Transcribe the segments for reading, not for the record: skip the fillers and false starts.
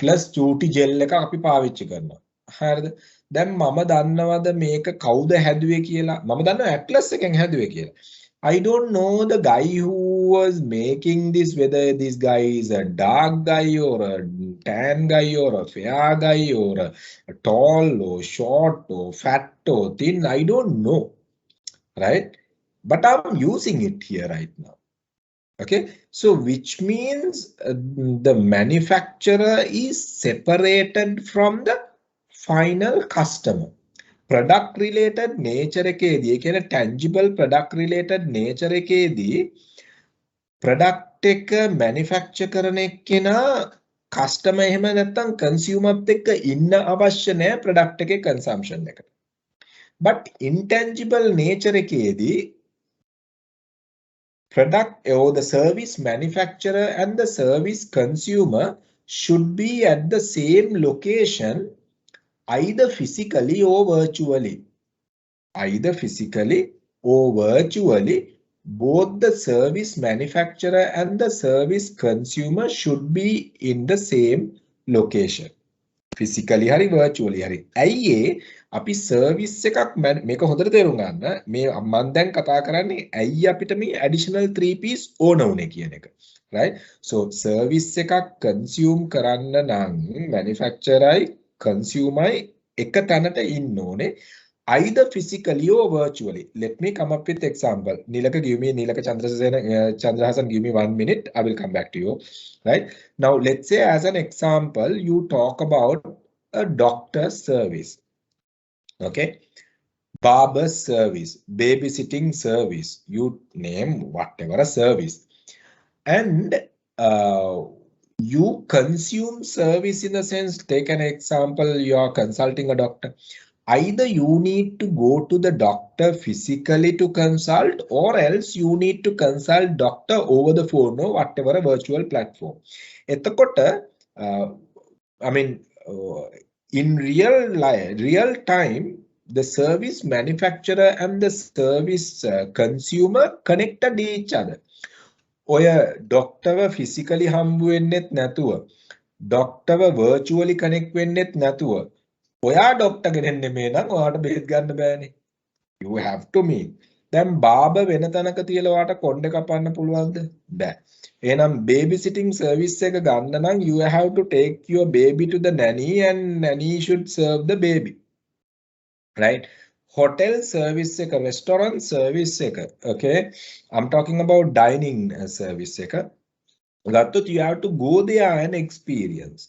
plus චූටි gel එක අපි පාවිච්චි කරනවා. හරිද? දැන් මම දන්නවද මේක කවුද හැදුවේ කියලා? මම දන්නවා ඇට්ලස් එකෙන් හැදුවේ කියලා. I don't know the guy who was making this, whether this guy is a dark guy or a tan guy or a fair guy or a tall or short or fat or thin. I don't know, right? But I'm using it here right now. Okay, so which means the manufacturer is separated from the final customer. Product related nature එකේදී ඒ කියන්නේ tangible product related nature එකේදී product එක manufacture කරන එක්කෙනා customer එහෙම නැත්නම් consumer එක්ක ඉන්න අවශ්‍ය නැහැ product එකේ consumption එකට. But intangible nature එකේදී product or the service manufacturer and the service consumer should be at the same location, either physically or virtually. Either physically or virtually, both the service manufacturer and the service consumer should be in the same location. Physically hari virtually hari. ඇයි අපි service එකක් මේක හොඳට තේරුම් ගන්න. මේ මම දැන් කතා කරන්නේ ඇයි අපිට මේ additional 3 piece ඕන උනේ කියන එක. Right? So service එකක් consume කරන්න නම් manufacturerයි consumerයි එක තැනට ඉන්න ඕනේ. Either physically or virtually. Let me come up with example. Nilaka Chandrahasan, give me 1 minute. I will come back to you. Right? Now, let's say as an example, you talk about a doctor's service. Okay? Barber service, babysitting service, you name whatever a service. And you consume service in the sense, take an example, you are consulting a doctor. Either you need to go to the doctor physically to consult, or else you need to consult doctor over the phone or whatever a virtual platform. In real time, the service manufacturer and the service consumer connected each other. ඔය ඩොක්ටර්ව physically හම්බ වෙන්නෙත් නැතුව, ඩොක්ටර්ව virtually connect වෙන්නෙත් නැතුව, ඔයා doctor කෙනෙක් නෙමෙයි නම් ඔයාට බෙහෙත් ගන්න බෑනේ. You have to meet. දැන් බාබර් වෙන තැනක තියලා ඔයාට කොණ්ඩේ කපන්න පුළුවන්ද? බෑ. එහෙනම් baby sitting service එක ගන්න නම් you have to take your baby to the nanny and nanny should serve the baby. Right? Hotel service එක, restaurant service එක, okay? I'm talking about dining service එක. ගත්තොත් you have to go there and experience.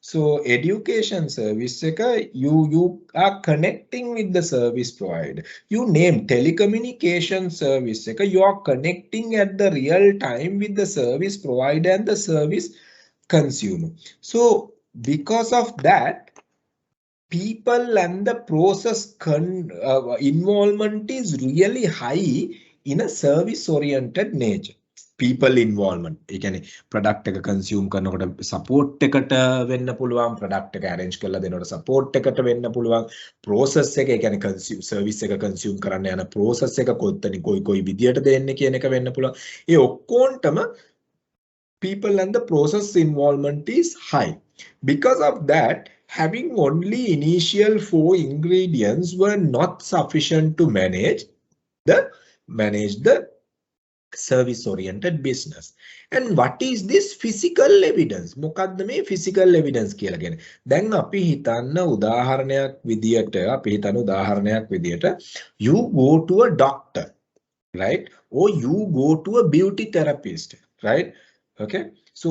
So education service you are connecting with the service provider. You name telecommunication service you are connecting at the real time with the service provider and the service consumer. So because of that, people and the process involvement is really high in a service oriented nature. People involvement. ඒ කියන්නේ product එක consume කරනකොට support එකට වෙන්න පුළුවන්, product එක arrange කරලා දෙනකොට support එකට වෙන්න පුළුවන්, process එක ඒ කියන්නේ consume service එක consume කරන්න යන process එක කොයි විදියට දෙන්නේ කියන එක වෙන්න පුළුවන්. ඒ ඔක්කොන්ටම people and the process involvement is high. Because of that, having only initial 4 ingredients were not sufficient to manage the service oriented business. And what is this physical evidence? මොකද්ද මේ physical evidence කියලා කියන්නේ? දැන් අපි හිතන්න උදාහරණයක් විදියට you go to a doctor, right? Or you go to a beauty therapist, right? Okay? So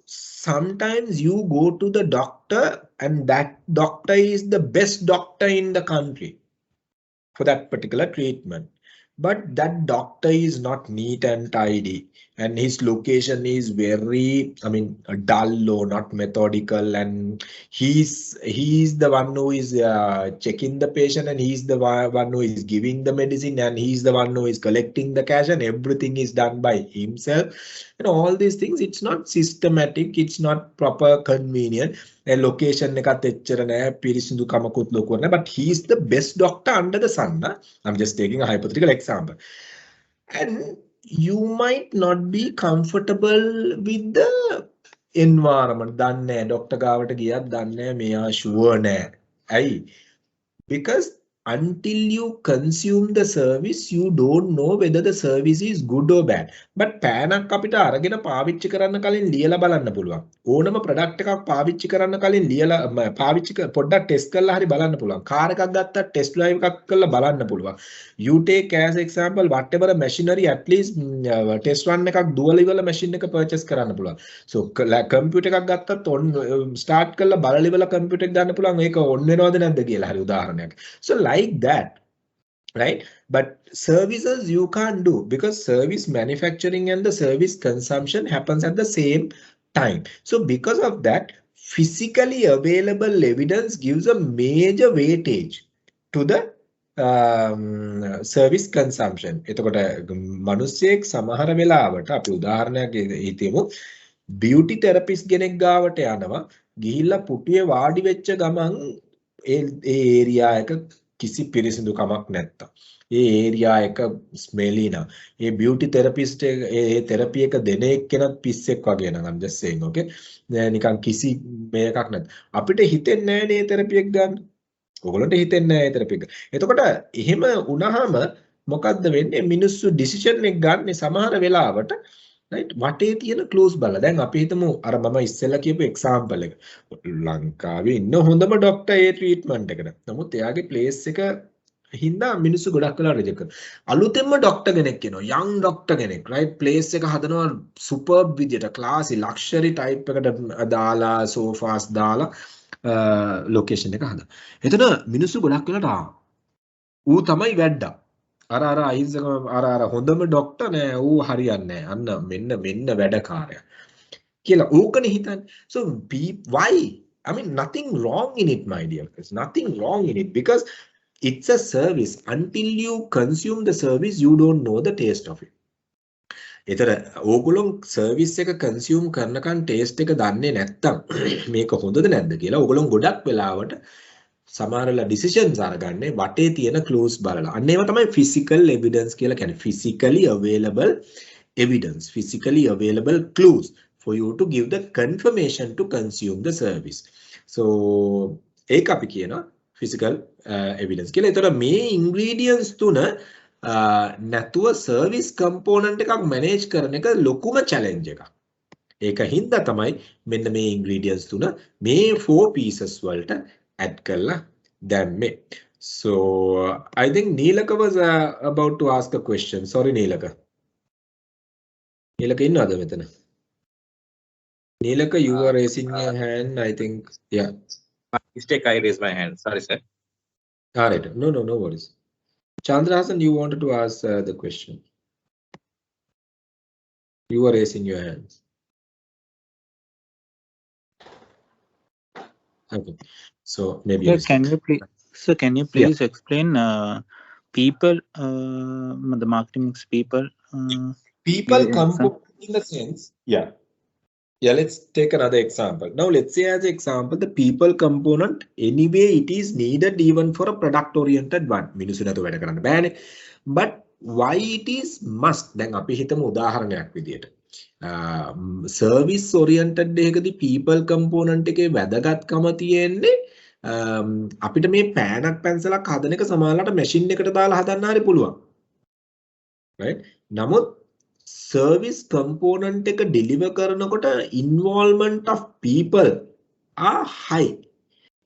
sometimes you go to the doctor and that doctor is the best doctor in the country for that particular treatment. But that doctor is not neat and tidy, and his location is very, dull or not methodical, and he's the one who is checking the patient, and he's the one who is giving the medicine, and he's the one who is collecting the cash, and everything is done by himself. And all these things, it's not systematic, it's not proper, convenient. A location එකත් එච්චර නෑ, පිරිසිදු කමකුත් ලොකු නෑ, but he is the best doctor under the sun. I'm just taking a hypothetical example. And you might not be comfortable with the environment දන්නේ නැහැ. Doctor ගාවට ගියත් දන්නේ නැහැ. මෙයා sure නැහැ. ඇයි? Because until you consume the service, you don't know whether the service is good or bad. But පෑනක් අපිට අරගෙන පාවිච්චි කරන්න කලින් ලියලා බලන්න පුළුවන්. ඕනම ප්‍රොඩක්ට් එකක් පාවිච්චි කරන්න කලින් ලියලා පොඩ්ඩක් ටෙස්ට් කරලා හරි බලන්න පුළුවන්. කාර් එකක් ගත්තත් ටෙස්ට් ඩ්‍රයිව් එකක් කරලා බලන්න පුළුවන්. You take as example whatever machinery, at least test run එකක් දුවලා ඉවරලා machine එක purchase කරන්න පුළුවන්. So computer එකක් ගත්තත් on start කරලා බලලා ඉවරලා computer එක ගන්න පුළුවන්. ඒක on වෙනවද නැද්ද කියලා හරි උදාහරණයක්. So like that, right? But services you can't do because service manufacturing and the service consumption happens at the same time. So because of that, physically available evidence gives a major weightage to the service consumption. එතකොට මිනිස්සෙක් සමහර වෙලාවට අපි උදාහරණයක් හිතමු beauty therapist කෙනෙක් ගාවට යනවා ගිහිල්ලා පුටුවේ වාඩි වෙච්ච ගමන් ඒ ඒරියා එක කිසි පිරිසිදුකමක් නැත්තම් ඒ ඒරියා එක ස්මෙලි නා ඒ beauty therapist ඒ therapy එක දෙන එක්කෙනත් පිස්සෙක් වගේ නම් I'm just saying okay නිකන් කිසි මේකක් නැත් අපිට හිතෙන්නේ නැහැ නේ therapy එක ගන්න ඔයගොල්ලන්ට හිතෙන්නේ නැහැ therapy එක එතකොට එහෙම වුණාම මොකද්ද වෙන්නේ මිනිස්සු decision එක ගන්න සමහර වෙලාවට right වටේ තියෙන ක්ලෝස් බලලා දැන් අපි හිතමු අර මම ඉස්සෙල්ලා කියපු එක්සැම්පල් එක ලංකාවේ ඉන්න හොඳම ડોක්ටර් ඒ ට්‍රීට්මන්ට් එකට නමුත් එයාගේ ප්ලේස් එක හින්දා මිනිස්සු ගොඩක් වෙලා රිජෙක්ට් කරනවා අලුතෙන්ම ડોක්ටර් කෙනෙක් එනවා යං ડોක්ටර් කෙනෙක් right ප්ලේස් එක හදනවා සුපර්බ් විදියට ක්ලාසි ලක්ෂරි ටයිප් එකට දාලා සෝෆාස් දාලා ලොකේෂන් එක හදා එතන මිනිස්සු ගොඩක් වෙලාට ඌ තමයි වැඩක් අර අහිංසක අර හොඳම ડોක්ටර් නෑ ඌ හරියන්නේ නෑ අන්න මෙන්න වැඩකාරයා කියලා ඌකනේ හිතන්නේ so why I mean nothing wrong in it my dear friends nothing wrong in it because it's a service until you consume the service you don't know the taste of it ඒතර ඕගොල්ලෝ service එක consume කරනකන් taste එක දන්නේ නැත්තම් මේක හොඳද නැද්ද කියලා ඕගොල්ලෝ ගොඩක් වෙලාවට සමහරලා decisions අරගන්නේ වටේ තියෙන clues බලලා. අන්න ඒවා තමයි physical evidence කියලා කියන්නේ. Physically available evidence, physically available clues for you to give the confirmation to consume the service. So ඒක අපි කියනවා physical evidence කියලා. ඒතර මේ ingredients තුන නැතුව service component එකක් manage කරන එක ලොකුම challenge එකක්. ඒක හින්දා තමයි මෙන්න මේ ingredients තුන මේ 4 pieces වලට add කරලා දැම්මේ. So I think Neelaka was about to ask a question. Sorry Neelaka. Neelaka innada metana? Neelaka you are raising your hand I think yeah. By mistake I raised my hand. Sorry sir. All right. No worries. Chandrahasan you wanted to ask the question. You are raising your hands. Okay. So maybe can you please explain people the marketing mix people component in the sense yeah let's take another example now let's say as an example the people component anyway it is needed even for a product oriented one මිනිස්සු නැතුව වැඩ කරන්න බෑනේ but why it is must දැන් අපි හිතමු උදාහරණයක් විදියට service oriented එකකදී people component එකේ වැදගත්කම තියෙන්නේ අපිට මේ පෑනක් පැන්සලක් හදන එක සමහරවිට මැෂින් එකට දාලා හදන්න හරි පුළුවන් right නමුත් service component එක deliver කරනකොට involvement of people are high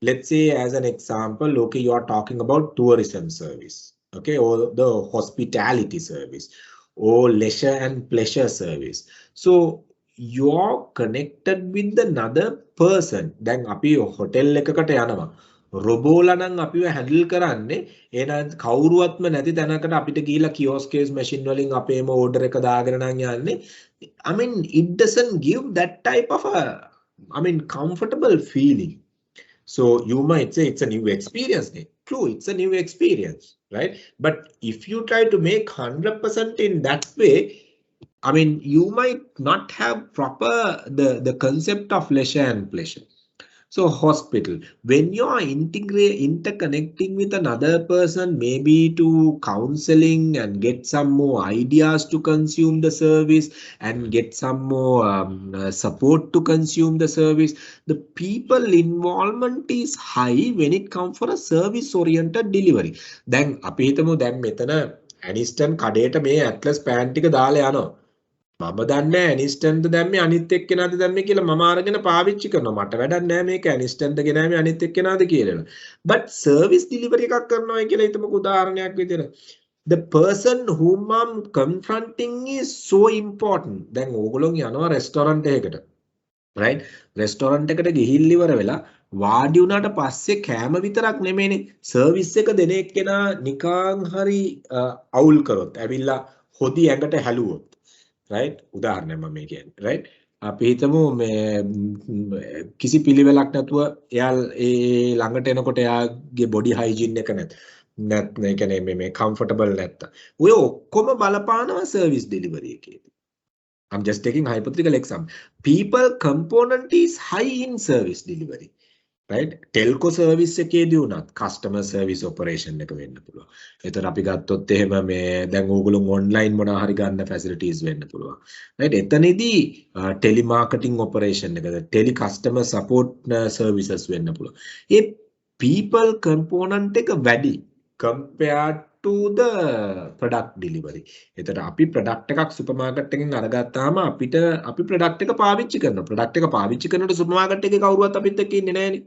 let's say as an example okay you are talking about tourism service okay or the hospitality service or leisure and pleasure service so you are connected with another person දැන් අපි hotel එකකට යනවා රොබෝලා නම් අපිව handle කරන්නේ එහෙනම් කවුරුවත්ම නැති තැනකට අපිට ගිහිල්ලා kiosk machine වලින් අපේම order එක දාගෙන නම් යන්නේ I mean it doesn't give that type of a comfortable feeling so you might say it's a new experience true it's a new experience right but if you try to make 100% in that way I mean, you might not have proper the concept of leisure and pleasure. So hospital, when you are interconnecting with another person, maybe to counseling and get some more ideas to consume the service and get some more support to consume the service, the people involvement is high when it comes for a service oriented delivery. Then අපි හිතමු දැන් මෙතන ඇනිස්ටන් කඩේට මේ Atlas පෑන් ටික දාලා යනවා. මම දන්නේ ඇනිස්ටන්ට දැම්මේ අනිත් එක්කෙනාද දැම්මේ කියලා මම අරගෙන පාවිච්චි කරනවා. මට වැඩක් නැහැ මේක ඇනිස්ටන්ට ගෙනාවේ අනිත් එක්කෙනාද කියලා. But service delivery එකක් කරනවා කියලා හිතමුකෝ උදාහරණයක් විදිහට. The person whom I'm confronting is so important. දැන් ඕගොල්ලෝ යනවා රෙස්ටොරන්ට් එකකට. Right? රෙස්ටොරන්ට් එකට ගිහිල්ලා ඉවර වෙලා වාඩි වුණාට පස්සේ කෑම විතරක් නෙමෙයිනේ සර්විස් එක දෙන එක්කෙනා නිකන් හරි අවුල් කරොත් ඇවිල්ලා හොදි ඇඟට හැලුවොත්. Right? උදාහරණයක් මම කියන්නේ. Right? අපි හිතමු මේ කිසි පිළිවෙලක් නැතුව එයා ඒ ළඟට එනකොට එයාගේ බොඩි හයිජීන් එක නැත්නම් ඒ කියන්නේ මේ කම්ෆර්ටබල් නැත්නම් ඔය ඔක්කොම බලපානවා සර්විස් ඩෙලිවරි එකේදී. I'm just taking hypothetical example. People component is high in service delivery. Right? Telco service එකේදී උනත් customer service operation එක වෙන්න පුළුවන්. ඒතර අපි ගත්තොත් එහෙම මේ දැන් ඕගොල්ලෝ online මොනවා හරි ගන්න facilities වෙන්න පුළුවන්. Right? එතනදී telemarketing operation එකද tele customer support services වෙන්න පුළුවන්. ඒ people component එක වැඩි compared to the product delivery. එතන අපි product එකක් supermarket එකෙන් අරගත්තාම අපි product එක පාවිච්චි කරනවා. product එක පාවිච්චි කරනකොට supermarket එකේ කවුරුවත් අපිත් එක්ක ඉන්නේ නැහැනේ.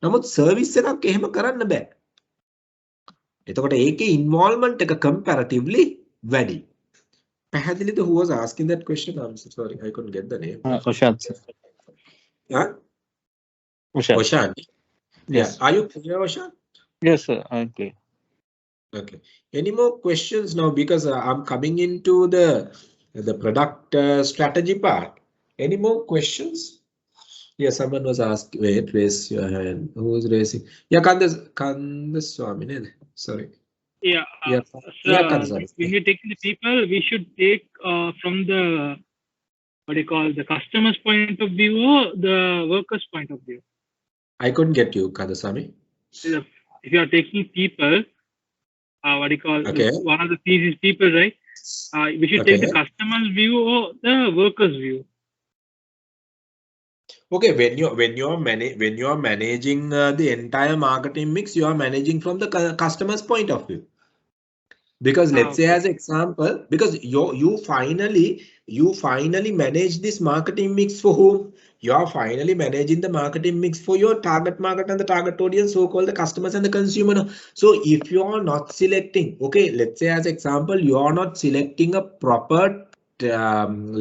නමුත් service එකක් එහෙම කරන්න බෑ. එතකොට ඒකේ involvement එක comparatively වැඩි. පැහැදිලිද who was asking that question? I'm so sorry, I couldn't get the name. Oshant sir. Yeah? Oshant. Yes. Yeah. Are you clear, Oshant? Yes sir, I'm clear. Okay. Any more questions now? Because I'm coming into the product strategy part. Any more questions? Yeah, someone was asking. Wait, raise your hand. Who was raising? Yeah, Kandaswamy. Sorry. Yeah. Yeah. So Yeah, Kandaswamy. when you're taking the people, we should take from the the customer's point of view or the worker's point of view. I couldn't get you, Kandaswamy. If you are taking people, Okay. one of the P's is people, right? We should take the Okay. customer's view or the worker's view. Okay, when you're managing the entire marketing mix, you are managing from the customer's point of view. Because let's say as example, because you finally manage this marketing mix for whom? You are finally managing the marketing mix for your target market and the target audience, so-called the customers and the consumer. So if you are not selecting, okay, let's say as example, you are not selecting a proper,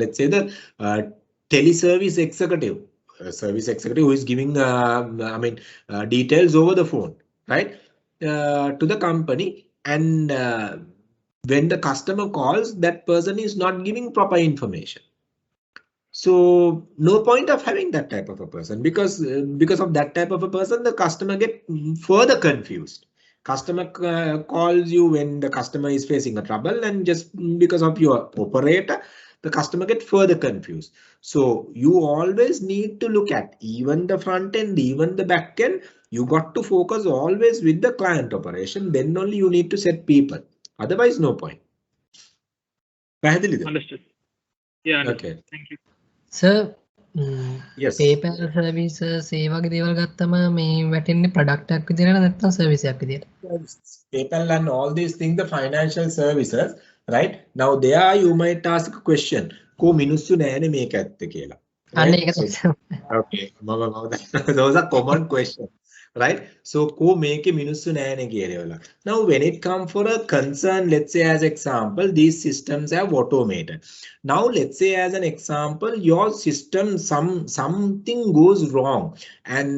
let's say the teleservice executive, service executive who is giving, details over the phone, right, to the company. And when the customer calls, that person is not giving proper information. So no point of having that type of a person, because of that type of a person, the customer get further confused. Customer calls you when the customer is facing a trouble, and just because of your operator, the customer get further confused. So you always need to look at even the front end, even the back end. You got to focus always with the client operation. Then only you need to set people. Otherwise, no point. Understood. Yeah. Understood. Okay. Thank you. Sir, Yes. PayPal services ඒ වගේ දේවල් ගත්තම මේ වැටෙන්නේ product එකක් විදියට නැත්නම් service එකක් විදියට? PayPal and all these things, the financial services, right? Now there you might ask a question. Ko මිනිස්සු නෑනේ මේක ඇත්ත කියලා. අන්න ඒක තමයි. Okay. Those are common questions. Right? So ko meke මිනිස්සු නෑනේ කියලා. Now when it comes for a concern, let's say as example, these systems have automated. Now let's say as an example, your system, something goes wrong, and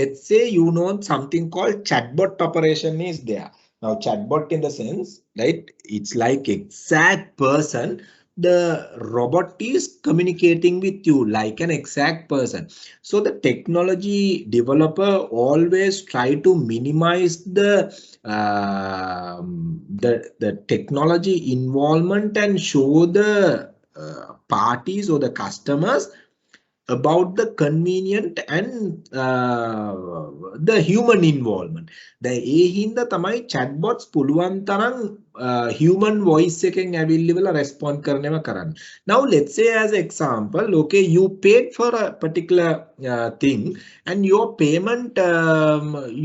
let's say you know something called chatbot operation is there. Now chatbot in the sense, right, it's like exact person, the robot is communicating with you like an exact person. So the technology developer always try to minimize the technology involvement and show the parties or the customers about the convenient and the human involvement. දැන් ඒ හින්දා තමයි chatbots පුළුවන් තරම් human voice එකෙන් ඇවිල්ලිවලා respond කරනවා කරන්නේ. Now let's say as example, okay, you paid for a particular thing and your payment,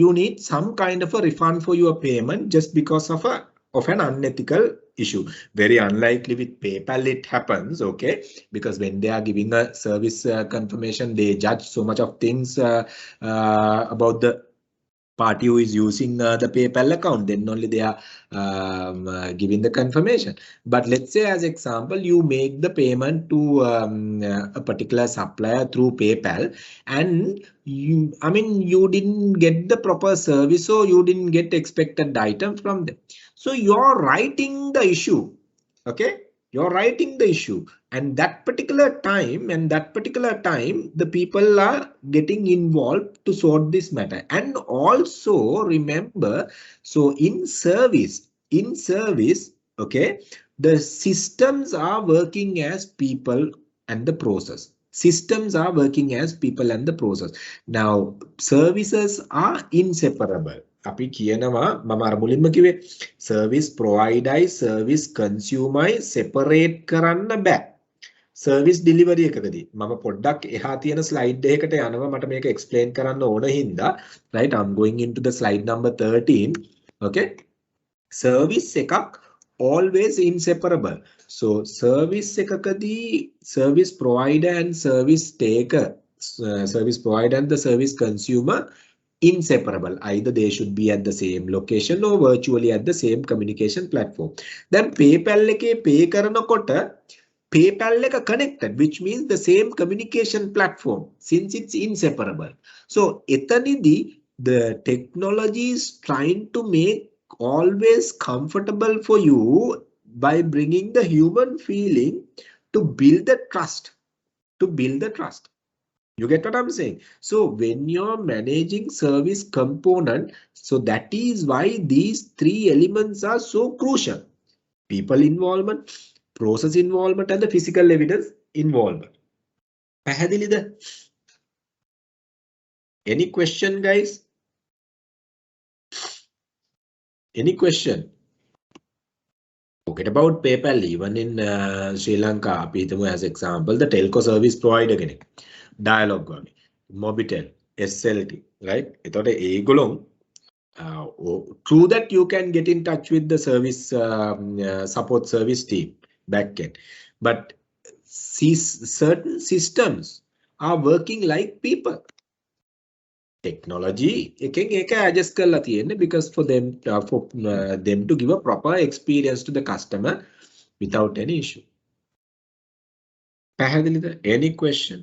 you need some kind of a refund for your payment just because of an unethical issue. Very unlikely with PayPal it happens, okay, because when they are giving a service confirmation, they judge so much of things about the party who is using the PayPal account, then only they are giving the confirmation. But let's say as example, you make the payment to a particular supplier through PayPal and you didn't get the proper service or you didn't get expected item from them. So you're writing the issue, okay? You're writing the issue, and that particular time, the people are getting involved to sort this matter. And also remember, so in service, okay, the systems are working as people and the process. Systems are working as people and the process. Now, services are inseparable. අපි කියනවා මම අර මුලින්ම කිව්වේ service providerයි service consumerයි separate කරන්න බෑ service delivery එකකදී මම පොඩ්ඩක් එහා තියෙන slide එකකට යනවා මට මේක explain කරන්න ඕන හින්දා right I'm going into the slide number 13 okay service එකක් always inseparable so service එකකදී service provider and service taker service provider and the service consumer inseparable. Either they should be at the same location or virtually at the same communication platform. Then PayPal එකේ pay කරනකොට PayPal එක connected, which means the same communication platform since it's inseparable. So etanidi the technology is trying to make always comfortable for you by bringing the human feeling to build the trust. You get what I'm saying? So when you're managing service component, so that is why these three elements are so crucial. People involvement, process involvement, and the physical evidence involvement. Any question, guys? Any question? Forget about PayPal, even in Sri Lanka, as example, the telco service provider. Dialog ගානේ Mobitel SLT right එතකොට ඒගොල්ලෝ through that you can get in touch with the service support service team backend but certain systems are working like people technology එකෙන් ඒක adjust කරලා තියෙන්නේ because for them to give a proper experience to the customer without any issue පැහැදිලිද any question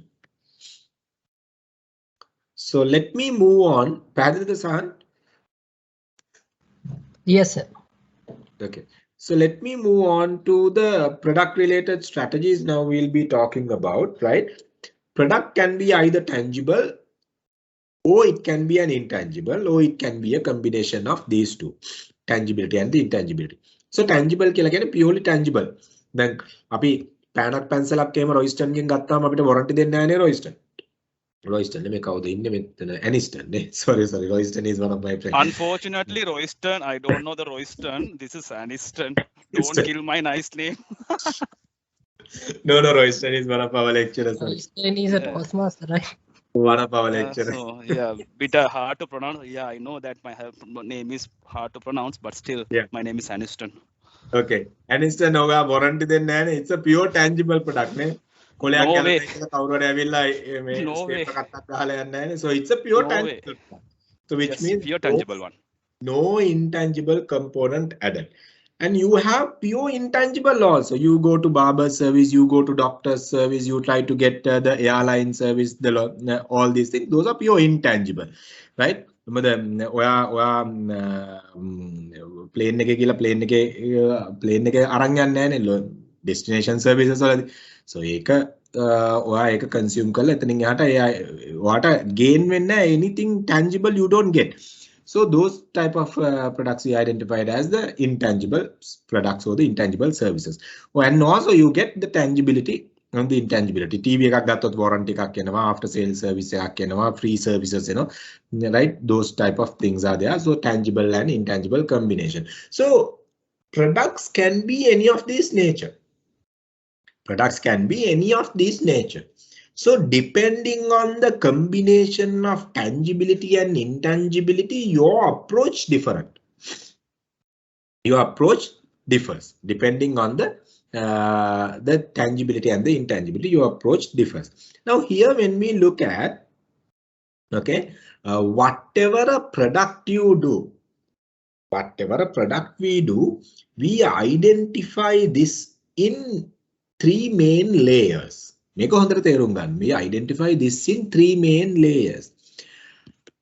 So let me move on. Padhita Sahan? Yes, sir. Okay. So let me move on to the product related strategies now we'll be talking about, right? Product can be either tangible or it can be an intangible or it can be a combination of these two, tangibility and the intangibility. So tangible කියලා කියන්නේ purely tangible. දැන් අපි පෑනක් පැන්සලක් එහෙම Royston ගෙන් ගත්තාම අපිට warranty දෙන්නේ නැහැ නේ Royston. Royston, Aniston. Sorry, Royston is one of my friends. Unfortunately, Royston, I don't know the Royston. This is Aniston. Don't kill my nice name. No, Royston is one of our lecturers. Royston is a Toastmaster, right? One of our lecturers. So, yeah, bit hard to pronounce. Yeah, I know that my name is hard to pronounce, but still, yeah. My name is Aniston. Okay, Aniston, warranty then it's a pure tangible product, ne? So it's a pure tangible. So which means pure tangible one. No intangible component added. And you have pure intangible also. You go to barber service, you go to doctor's service, you try to get the airline service, all these things. Those are pure intangible, right? Plane destination services. So ඒක consume කරලා එතනින් එහාට gain වෙන්න anything tangible you don't get. So those type of products we identified as the intangible products or the intangible services. And also you get the tangibility on the intangibility. TV එකක් ගත්තොත් warranty එකක් එනවා, after sale service එකක් එනවා, free services එනවා, right? Those type of things are there. So tangible and intangible combination. So products can be any of these nature. Products can be any of these nature. So depending on the combination of tangibility and intangibility, your approach different. Your approach differs depending on the tangibility and the intangibility. Your approach differs. Now here when we look at, okay, whatever a product you do, whatever a product we do, we identify this in 3 main layers. We identify this in 3 main layers.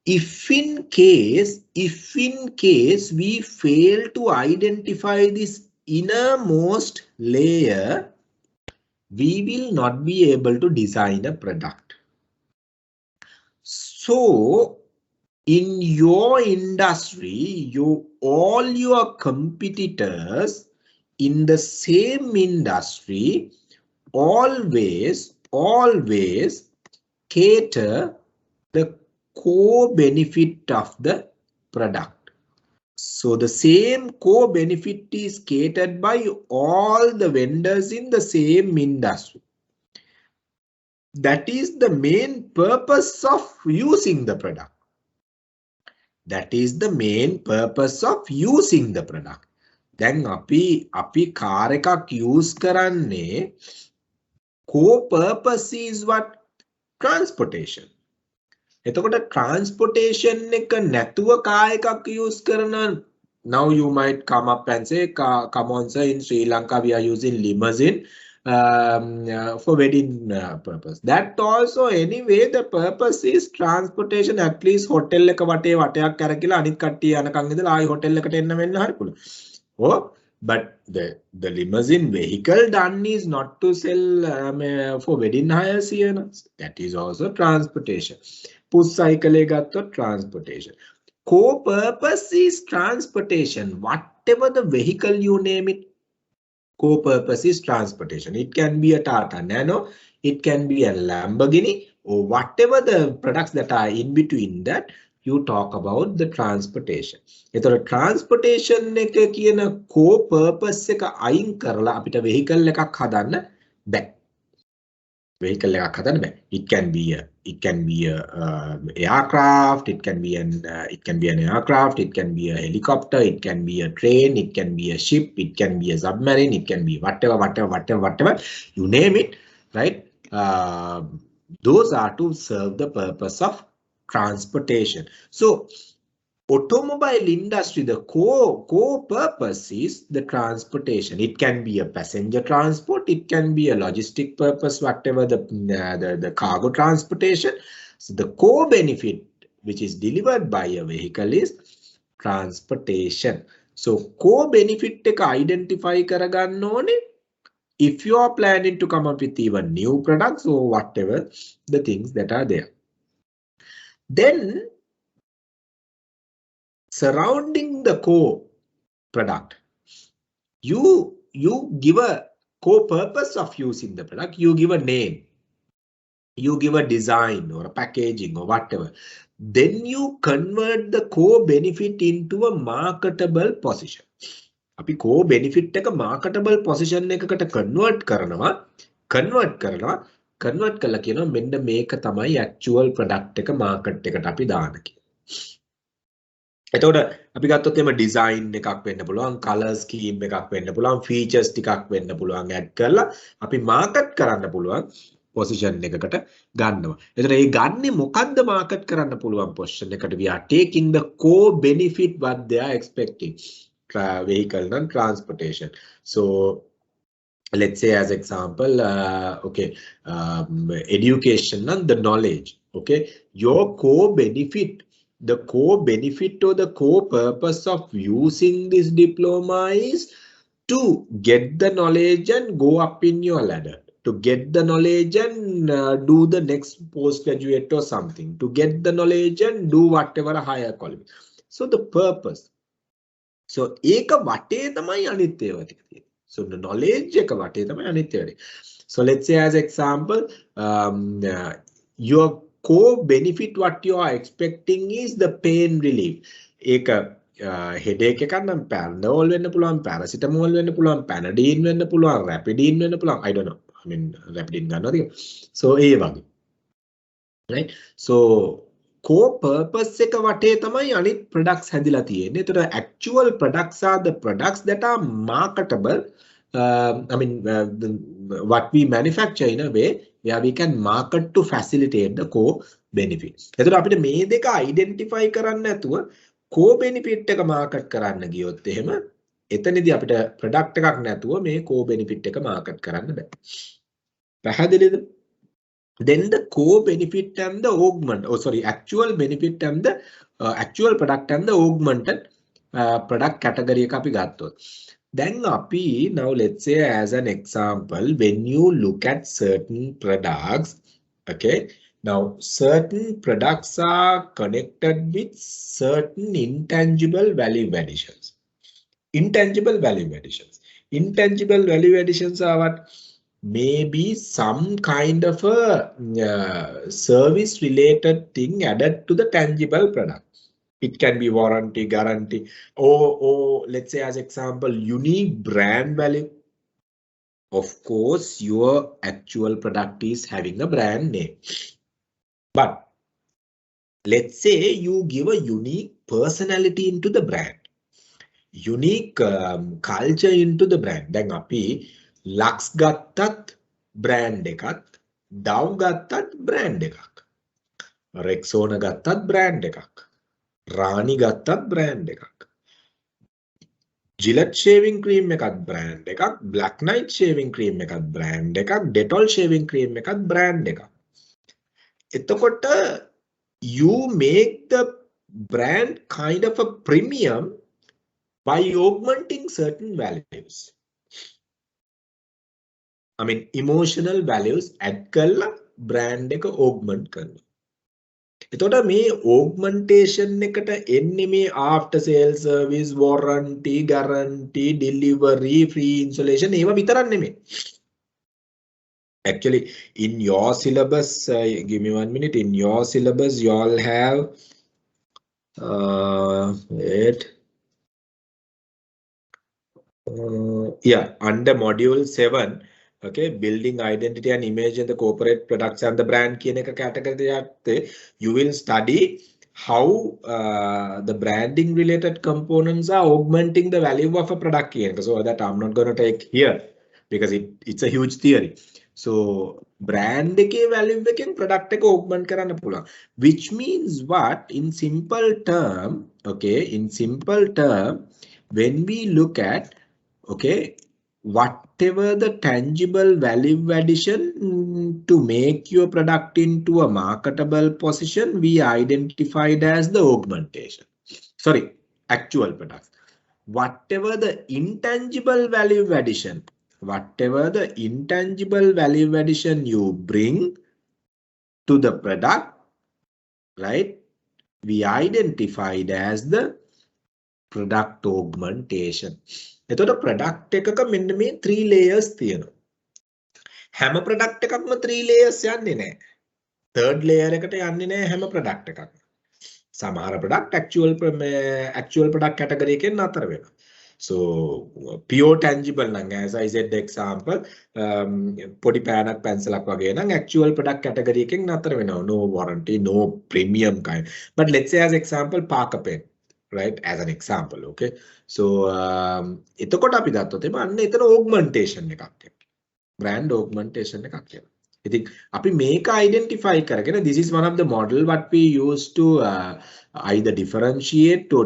If in case we fail to identify this innermost layer, we will not be able to design a product. So in your industry, all your competitors in the same industry always cater the core benefit of the product. So the same core benefit is catered by all the vendors in the same industry. That is the main purpose of using the product. That is the main purpose of using the product. Then api car එකක් use කරන්නේ, core purpose is what? Transportation. එතකොට transportation එක නැතුව car එකක් use කරන, now you might come up and say, come on sir, in Sri Lanka we are using limousine for wedding purpose. That also anyway the purpose is transportation. At least hotel එක වටේ වටයක් කරකිලා අනිත් කට්ටිය යනකම් ඉඳලා ආයි hotel එකට එන්න වෙන්න හරි පුළුවන්. Oh, but the limousine vehicle done is not to sell for wedding hires here. That is also transportation. Push cycle got transportation. Core purpose is transportation. Whatever the vehicle you name it, core purpose is transportation. It can be a Tata Nano, it can be a Lamborghini, or whatever the products that are in between that, you talk about the transportation. එතකොට transportation එක කියන core purpose එක අයින් කරලා අපිට vehicle එකක් හදන්න බෑ. Vehicle එකක් හදන්න බෑ. It can be a aircraft, it can be an aircraft, it can be a helicopter, it can be a train, it can be a ship, it can be a submarine, it can be whatever, you name it, right? Those are to serve the purpose of transportation. So automobile industry, the core purpose is the transportation. It can be a passenger transport, it can be a logistic purpose, whatever the cargo transportation. So the core benefit which is delivered by a vehicle is transportation. So core benefit එක identify කරගන්න ඕනේ if you are planning to come up with even new products or whatever the things that are there. Then surrounding the core product, you give a core purpose of using the product, you give a name, you give a design or a packaging or whatever. Then you convert the core benefit into a marketable position. අපි core benefit එක marketable position එකකට convert කරලා කියනවා මෙන්න මේක තමයි actual product එක market එකට අපි දාන කියලා. එතකොට අපි ගත්තොත් එම design එකක් වෙන්න පුළුවන්, color scheme එකක් වෙන්න පුළුවන්, features ටිකක් වෙන්න පුළුවන් add කරලා අපි market කරන්න පුළුවන් position එකකට ගන්නවා. එතකොට මේ ගන්නේ මොකද්ද market කරන්න පුළුවන් position එකට? We are taking the core benefit what they are expecting. Vehicle and transportation. So let's say as example, education and the knowledge. Okay, your core benefit, the core benefit or the core purpose of using this diploma is to get the knowledge and go up in your ladder, to get the knowledge and do the next postgraduate or something, to get the knowledge and do whatever a higher quality. So the purpose. So ඒක වටේ තමයි අනිත් ඒවා ටික තියෙන්නේ. So the knowledge එක වටේ තමයි අනිත් ඒවා ටික. So let's say as example, your core benefit what you are expecting is the pain relief. ඒක headache එකක් නම් Panadol වෙන්න පුළුවන්, paracetamol වෙන්න පුළුවන්, Panadine වෙන්න පුළුවන්, Rapidine වෙන්න පුළුවන්. I don't know. I mean Rapidine ගන්නවද කියලා. So ඒ වගේ. Right? So core purpose එක වටේ තමයි අනිත් products හැදිලා තියෙන්නේ. ඒතර actual products are the products that are marketable. I mean what we manufacture in a way where we can market to facilitate the core benefits. එතකොට අපිට මේ දෙක identify කරන්න නැතුව core benefit එක market කරන්න ගියොත් එහෙම එතනදී අපිට product එකක් නැතුව මේ core benefit එක market කරන්න බෑ. පැහැදිලිද? Then the core benefit and the actual benefit and the actual product and the augmented product category එක අපි ගත්තොත්. Then අපි now let's say as an example, when you look at certain products, okay, now certain products are connected with certain intangible value additions. Intangible value additions. Intangible value additions are what? Maybe some kind of a service related thing added to the tangible product. It can be warranty, guarantee, or let's say as example, unique brand value. Of course, your actual product is having a brand name. But let's say you give a unique personality into the brand, unique culture into the brand. Then api Lux ගත්තත් brand එකක්, Dove ගත්තත් brand එකක්, Rexona ගත්තත් brand එකක්, Rani ගත්තත් brand එකක්, Gillette shaving cream එකත් brand එකක්, Black Knight shaving cream එකත් brand එකක්, Dettol shaving cream එකත් brand එකක්. එතකොට you make the brand kind of a premium by augmenting certain values. I mean emotional values add කරලා brand එක augment කරනවා. එතකොට මේ augmentation එකට එන්නේ මේ after sales service, warranty, guarantee, delivery, free installation ඒවා විතරක් නෙමෙයි. Actually in your syllabus, give me 1 minute, in your syllabus you all have under module 7, okay, building identity and image in the corporate products and the brand කියන එක category යත්තේ you will study how the branding related components are augmenting the value of a product කියන එක. So that I'm not going to take here because it's a huge theory. So brand එකේ value එකෙන් product එක augment කරන්න පුළුවන්. Which means what? In simple term, okay, in simple term, when we look at, okay, whatever the tangible value addition to make your product into a marketable position, we identified as the augmentation. Sorry, actual products. Whatever the intangible value addition, you bring to the product, right, we identified as the product augmentation. එතකොට product එකක මෙන්න මේ 3 layers තියෙනවා. හැම product එකක්ම 3 layers යන්නේ නැහැ. third layer එකට යන්නේ නැහැ හැම product එකක්ම. සමහර product actual product category එකෙන් අතර වෙනවා. So pure tangible නම් as I said example, පොඩි පෑනක් පැන්සලක් වගේ නම් actual product category එකෙන් අතර වෙනවා. No warranty, no premium kind. But let's say as example Parker pen, right, as an example, okay. So එතකොට අපි ගත්තොත් එම අන්න එතන augmentation එකක් තියෙනවා. Brand augmentation එකක් තියෙනවා. ඉතින් අපි මේක identify කරගෙන this is one of the model what we use to either differentiate or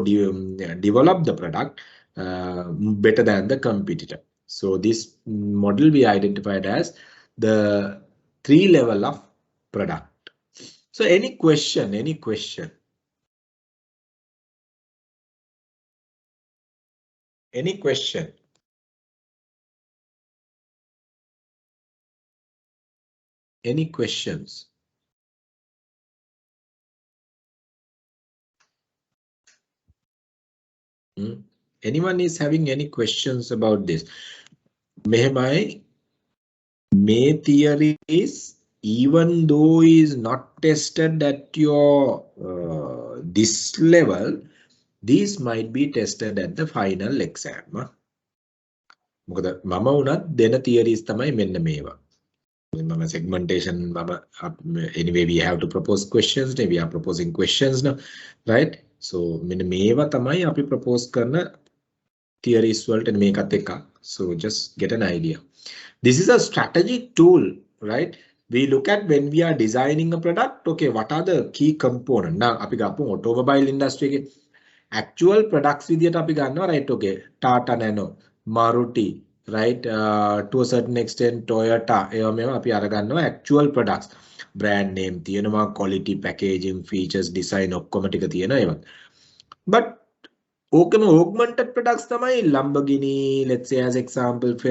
develop the product better than the competitor. So this model we identified as the 3 level of product. So any question? Any question? Any questions? Anyone is having any questions about this? මෙහෙමයි May theories, even though is not tested at your this level, these might be tested at the final exam. මොකද මම උනත් දෙන theories තමයි මෙන්න මේවා. මම segmentation anyway we have to propose questions. We are proposing questions now, right? So මෙන්න මේවා තමයි අපි propose කරන theories වලට මේකත් එක. So just get an idea. This is a strategic tool, right? We look at when we are designing a product, okay, what are the key components? Now, අපි ගාපු automobile industry එකේ actual products විදියට අපි ගන්නවා, right? Okay, Tata Nano, Maruti, right? To a certain extent, Toyota, ඒවා මේවා අපි අර ගන්නවා actual products. Brand name තියෙනවා, quality, packaging, features, design ඔක්කොම ටික තියෙනවා ඒවත්. But ඕකම augmented products තමයි Lamborghini, let's say as example